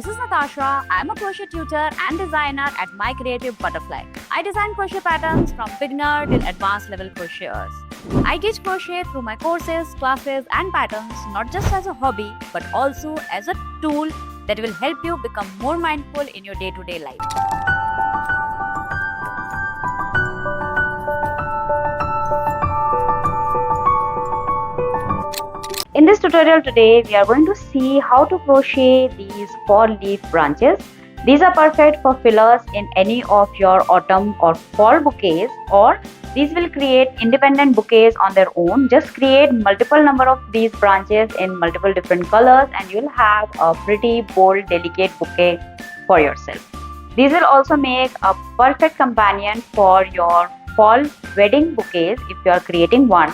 This is Natasha. I am a crochet tutor and designer at My Creative Butterfly. I design crochet patterns from beginner till advanced level crocheters. I teach crochet through my courses, classes and patterns not just as a hobby but also as a tool that will help you become more mindful in your day-to-day life. In this tutorial today, we are going to see how to crochet these fall leaf branches. These are perfect for fillers in any of your autumn or fall bouquets, or these will create independent bouquets on their own. Just create multiple number of these branches in multiple different colors and you'll have a pretty bold, delicate bouquet for yourself. These will also make a perfect companion for your fall wedding bouquets if you are creating one.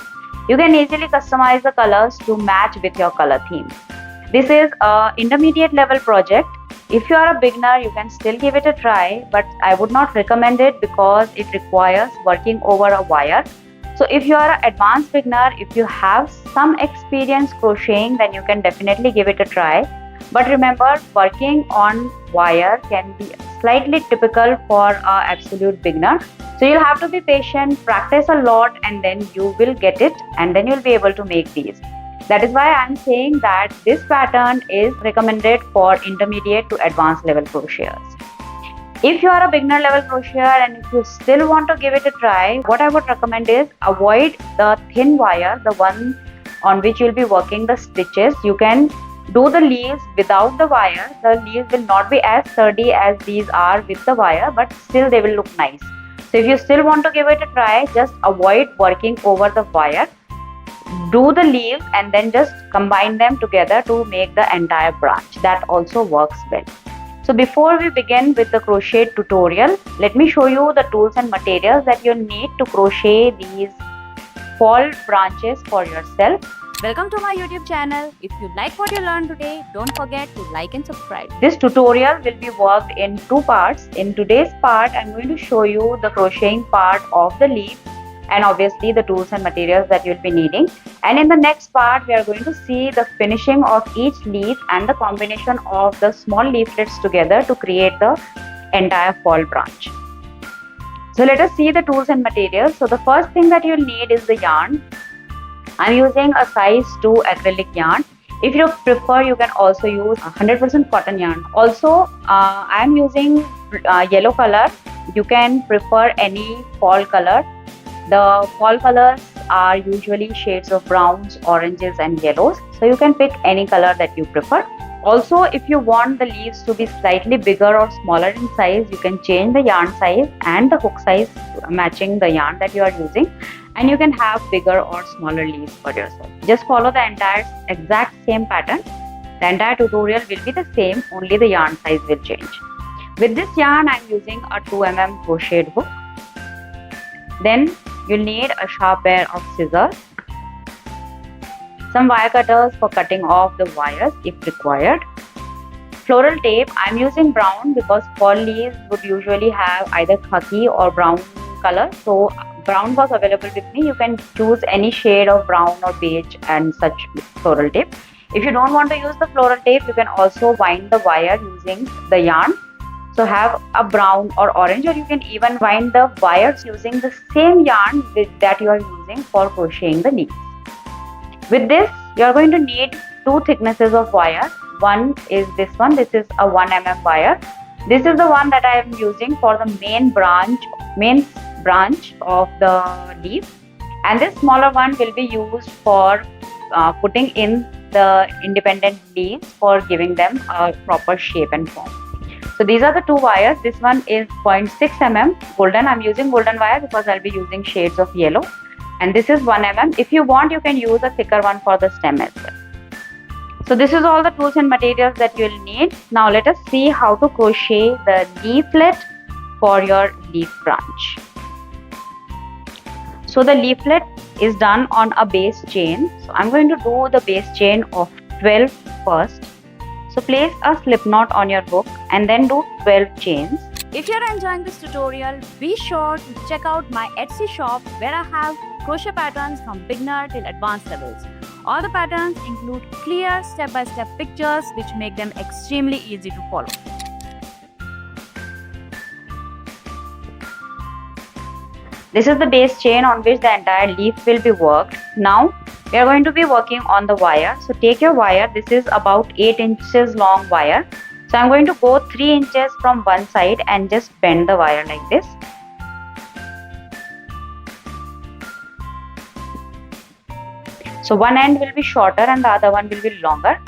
You can easily customize the colors to match with your color theme. This is an intermediate level project. If you are a beginner, you can still give it a try, but I would not recommend it because it requires working over a wire. So if you are an advanced beginner, if you have some experience crocheting, then you can definitely give it a try. But remember, working on wire can be slightly typical for an absolute beginner. So you'll have to be patient, practice a lot, and then you will get it, and then you'll be able to make these. That is why I'm saying that this pattern is recommended for intermediate to advanced level crocheters. If you are a beginner level crocheter and if you still want to give it a try, what I would recommend is avoid the thin wire, the one on which you'll be working the stitches. You can do the leaves without the wire. The leaves will not be as sturdy as these are with the wire, but still they will look nice. So if you still want to give it a try, just avoid working over the wire. Do the leaves and then just combine them together to make the entire branch. That also works well. So before we begin with the crochet tutorial, let me show you the tools and materials that you'll need to crochet these fall branches for yourself. Welcome to my YouTube channel. If you like what you learned today, don't forget to like and subscribe. This tutorial will be worked in two parts. In today's part, I'm going to show you the crocheting part of the leaf and obviously the tools and materials that you'll be needing. And in the next part, we are going to see the finishing of each leaf and the combination of the small leaflets together to create the entire fall branch. So let us see the tools and materials. So the first thing that you'll need is the yarn. I'm using a size 2 acrylic yarn. If you prefer, you can also use 100% cotton yarn. Also, I'm using yellow color. You can prefer any fall color. The fall colors are usually shades of browns, oranges and yellows. So you can pick any color that you prefer. Also, if you want the leaves to be slightly bigger or smaller in size, you can change the yarn size and the hook size matching the yarn that you are using. And you can have bigger or smaller leaves for yourself. Just follow the entire exact same pattern. The entire tutorial will be the same, only the yarn size will change. With this yarn, I'm using a 2 mm crocheted hook. Then you'll need a sharp pair of scissors, some wire cutters for cutting off the wires if required. Floral tape, I'm using brown because fall leaves would usually have either khaki or brown color. So brown was available with me. You can choose any shade of brown or beige and such floral tape. If you don't want to use the floral tape, you can also wind the wire using the yarn. So have a brown or orange, or you can even wind the wires using the same yarn that you are using for crocheting the leaves. With this, you are going to need two thicknesses of wire. One is this one. This is a 1 mm wire. This is the one that I am using for the main branch of the leaf, and this smaller one will be used for putting in the independent leaves for giving them a proper shape and form. So these are the two wires. This one is 0.6 mm golden. I'm using golden wire because I'll be using shades of yellow, and this is 1 mm. If you want, you can use a thicker one for the stem as well. So this is all the tools and materials that you'll need. Now let us see how to crochet the leaflet for your leaf branch. So the leaflet is done on a base chain. So I'm going to do the base chain of 12 first. So place a slip knot on your hook and then do 12 chains. If you are enjoying this tutorial, be sure to check out my Etsy shop where I have crochet patterns from beginner till advanced levels. All the patterns include clear step-by-step pictures which make them extremely easy to follow. This is the base chain on which the entire leaf will be worked. Now we are going to be working on the wire. So take your wire. This is about 8 inches long wire. So I am going to go 3 inches from one side and just bend the wire like this. So one end will be shorter and the other one will be longer.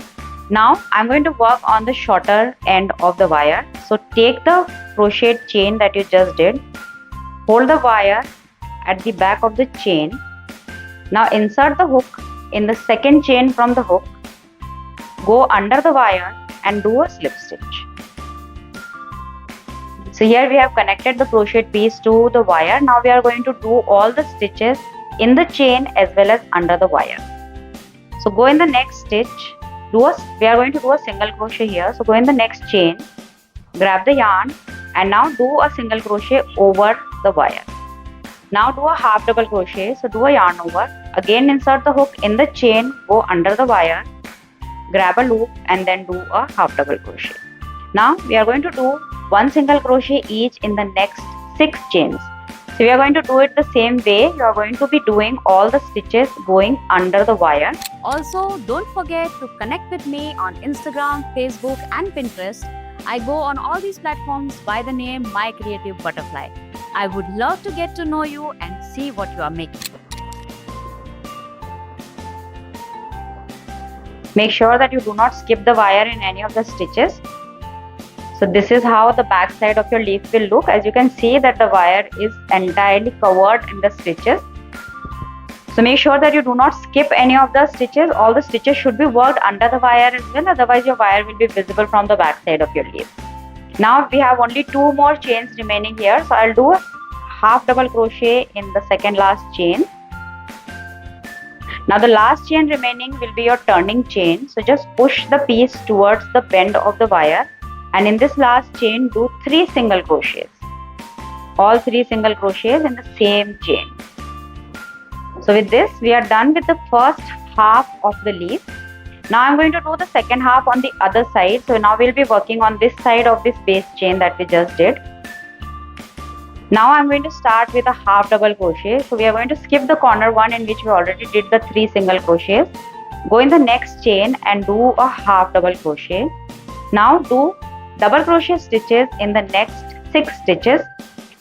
Now I am going to work on the shorter end of the wire. So take the crochet chain that you just did. Hold the wire at the back of the chain. Now insert the hook in the second chain from the hook. Go under the wire and do a slip stitch. So here we have connected the crochet piece to the wire. Now we are going to do all the stitches in the chain as well as under the wire. So go in the next stitch. We are going to do a single crochet here. So go in the next chain, grab the yarn and now do a single crochet over the wire. Now do a half double crochet. So do a yarn over. Again insert the hook in the chain, go under the wire, grab a loop and then do a half double crochet. Now we are going to do one single crochet each in the next 6 chains. So we are going to do it the same way. You are going to be doing all the stitches going under the wire. Also, don't forget to connect with me on Instagram, Facebook and Pinterest. I go on all these platforms by the name My Creative Butterfly. I would love to get to know you and see what you are making. Make sure that you do not skip the wire in any of the stitches. So this is how the back side of your leaf will look. As you can see that the wire is entirely covered in the stitches. So make sure that you do not skip any of the stitches. All the stitches should be worked under the wire as well, otherwise your wire will be visible from the back side of your leaf. Now we have only 2 more chains remaining here. So I'll do a half double crochet in the second last chain. Now the last chain remaining will be your turning chain. So just push the piece towards the bend of the wire and in this last chain do 3 single crochets. All 3 single crochets in the same chain. So with this we are done with the first half of the leaf. Now I'm going to do the second half on the other side. So now we'll be working on this side of this base chain that we just did. Now I'm going to start with a half double crochet. So we are going to skip the corner one in which we already did the 3 single crochets. Go in the next chain and do a half double crochet. Now do double crochet stitches in the next 6 stitches.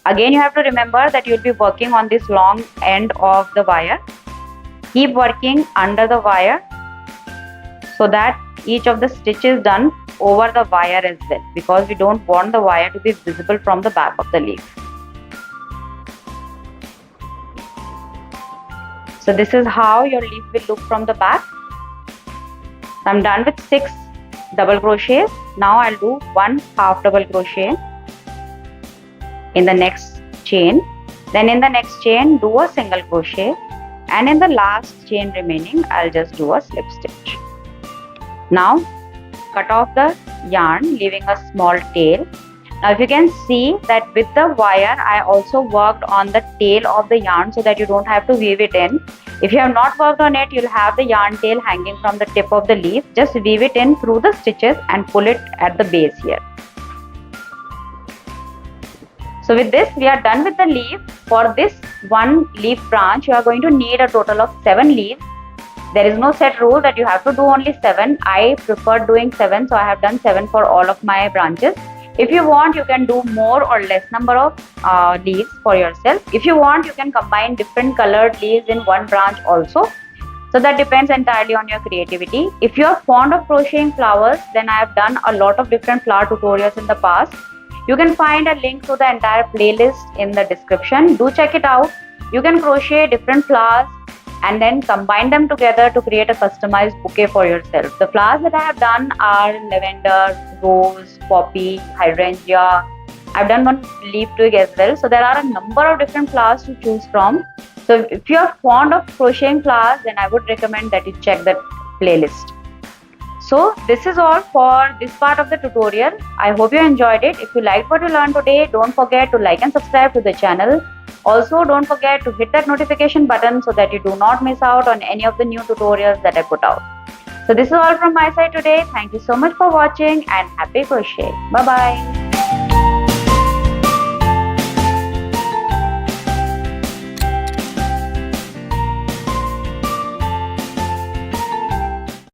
Again you have to remember that you will be working on this long end of the wire. Keep working under the wire so that each of the stitches is done over the wire as well, because we don't want the wire to be visible from the back of the leaf. So this is how your leaf will look from the back. I'm done with 6 double crochets. Now I'll do 1 half double crochet in the next chain. Then in the next chain do a single crochet and in the last chain remaining I'll just do a slip stitch. Now cut off the yarn leaving a small tail. Now if you can see that with the wire I also worked on the tail of the yarn so that you don't have to weave it in. If you have not worked on it, you'll have the yarn tail hanging from the tip of the leaf. Just weave it in through the stitches and pull it at the base here. So with this we are done with the leaf. For this one leaf branch you are going to need a total of 7 leaves. There is no set rule that you have to do only 7. I prefer doing 7, so I have done 7 for all of my branches. If you want, you can do more or less number of leaves for yourself. If you want, you can combine different colored leaves in one branch also. So that depends entirely on your creativity. If you are fond of crocheting flowers, then I have done a lot of different flower tutorials in the past. You can find a link to the entire playlist in the description. Do check it out. You can crochet different flowers and then combine them together to create a customized bouquet for yourself. The flowers that I have done are lavender, rose, poppy, hydrangea. I've done one leaf twig as well. So there are a number of different flowers to choose from. So if you are fond of crocheting flowers, then I would recommend that you check the playlist. So this is all for this part of the tutorial. I hope you enjoyed it. If you liked what you learned today, don't forget to like and subscribe to the channel. Also, don't forget to hit that notification button so that you do not miss out on any of the new tutorials that I put out. So this is all from my side today. Thank you so much for watching and happy crochet. Bye bye.